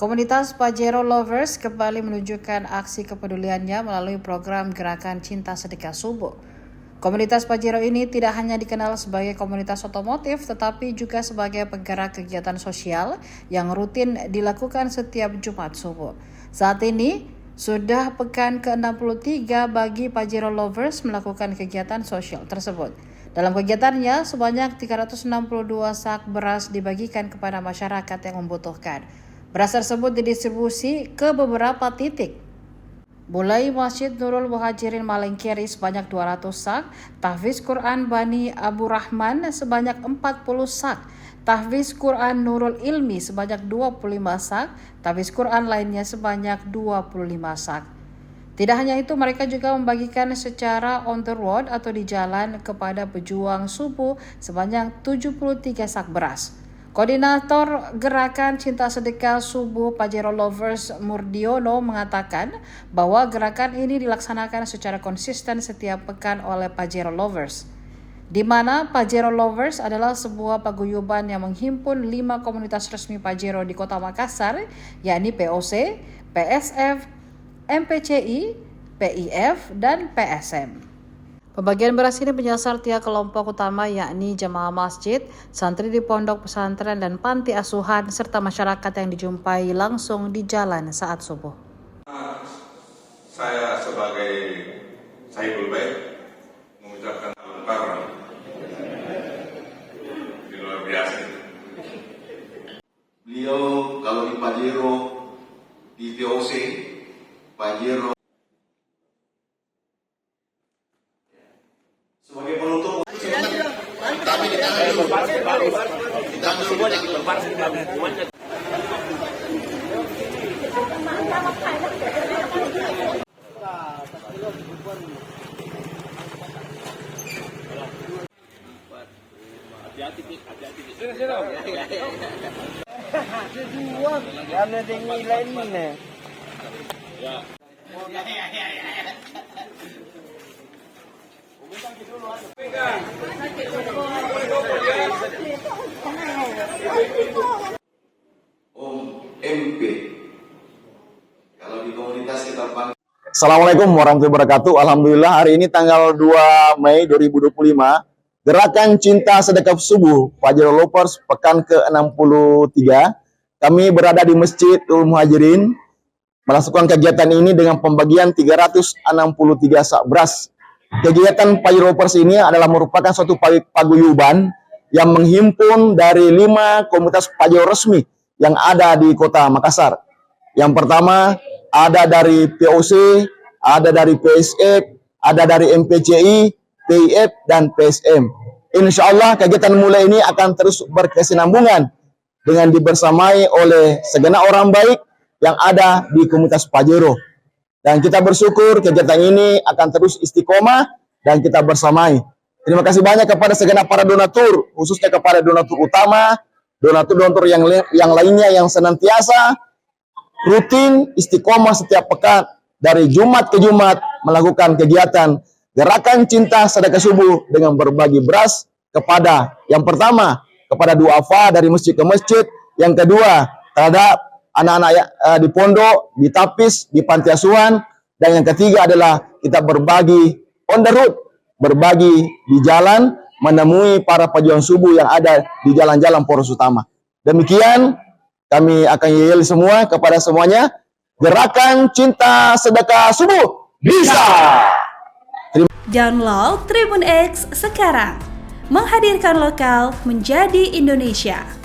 Komunitas Pajero Lovers kembali menunjukkan aksi kepeduliannya melalui program Gerakan Cinta Sedekah Subuh. Komunitas Pajero ini tidak hanya dikenal sebagai komunitas otomotif, tetapi juga sebagai penggerak kegiatan sosial yang rutin dilakukan setiap Jumat subuh. Saat ini, sudah pekan ke-63 bagi Pajero Lovers melakukan kegiatan sosial tersebut. Dalam kegiatannya, sebanyak 362 sak beras dibagikan kepada masyarakat yang membutuhkan. Beras tersebut didistribusi ke beberapa titik, mulai Masjid Nurul Muhajirin Malengkeri sebanyak 200 sak, Tahfiz Quran Bani Abu Rahman sebanyak 40 sak, Tahfiz Quran Nurul Ilmi sebanyak 25 sak, Tahfiz Quran lainnya sebanyak 25 sak. Tidak hanya itu, mereka juga membagikan secara on the road atau di jalan kepada pejuang subuh sebanyak 73 sak beras. Koordinator Gerakan Cinta Sedekah Subuh Pajero Lovers Murdiono mengatakan bahwa gerakan ini dilaksanakan secara konsisten setiap pekan oleh Pajero Lovers, di mana Pajero Lovers adalah sebuah paguyuban yang menghimpun 5 komunitas resmi Pajero di Kota Makassar, yakni POC, PSF, MPCI, PIF, dan PSM. Pembagian beras ini menyasar 3 kelompok utama, yakni jamaah masjid, santri di pondok pesantren dan panti asuhan, serta masyarakat yang dijumpai langsung di jalan saat subuh. Saya sebagai Saiful Baik mengucapkan salam karena di luar biasa. Beliau kalau di Pajero, di POC, Pajero sebagai penutup Om MP. Kalau di komunitas kita panggil. Assalamualaikum warahmatullahi wabarakatuh. Alhamdulillah hari ini tanggal 2 Mei 2025, Gerakan Cinta Sedekah Subuh Pajero Lovers pekan ke-63. Kami berada di Masjid Nurul Muhajirin melakukan kegiatan ini dengan pembagian 363 sak beras. Kegiatan Pajero Lovers ini adalah merupakan suatu paguyuban yang menghimpun dari 5 komunitas Pajero resmi yang ada di Kota Makassar. Yang pertama ada dari POC, ada dari PSF, ada dari MPCI, PIF, dan PSM. Insya Allah kegiatan mulai ini akan terus berkesinambungan dengan dibersamai oleh segenap orang baik yang ada di komunitas Pajero. Dan kita bersyukur kegiatan ini akan terus istiqomah dan kita bersamai. Terima kasih banyak kepada segenap para donatur, khususnya kepada donatur utama, donatur-donatur yang lainnya yang senantiasa rutin istiqomah setiap pekan dari Jumat ke Jumat melakukan kegiatan Gerakan Cinta Sedekah Subuh dengan berbagi beras kepada yang pertama kepada duafa dari masjid ke masjid, yang kedua terhadap anak-anak di pondok, di tapis, di panti asuhan, dan yang ketiga adalah kita berbagi on the road, berbagi di jalan, menemui para pejuang subuh yang ada di jalan-jalan poros utama. Demikian kami akan yel semua kepada semuanya. Gerakan Cinta Sedekah Subuh bisa. Download Tribun X sekarang, menghadirkan lokal menjadi Indonesia.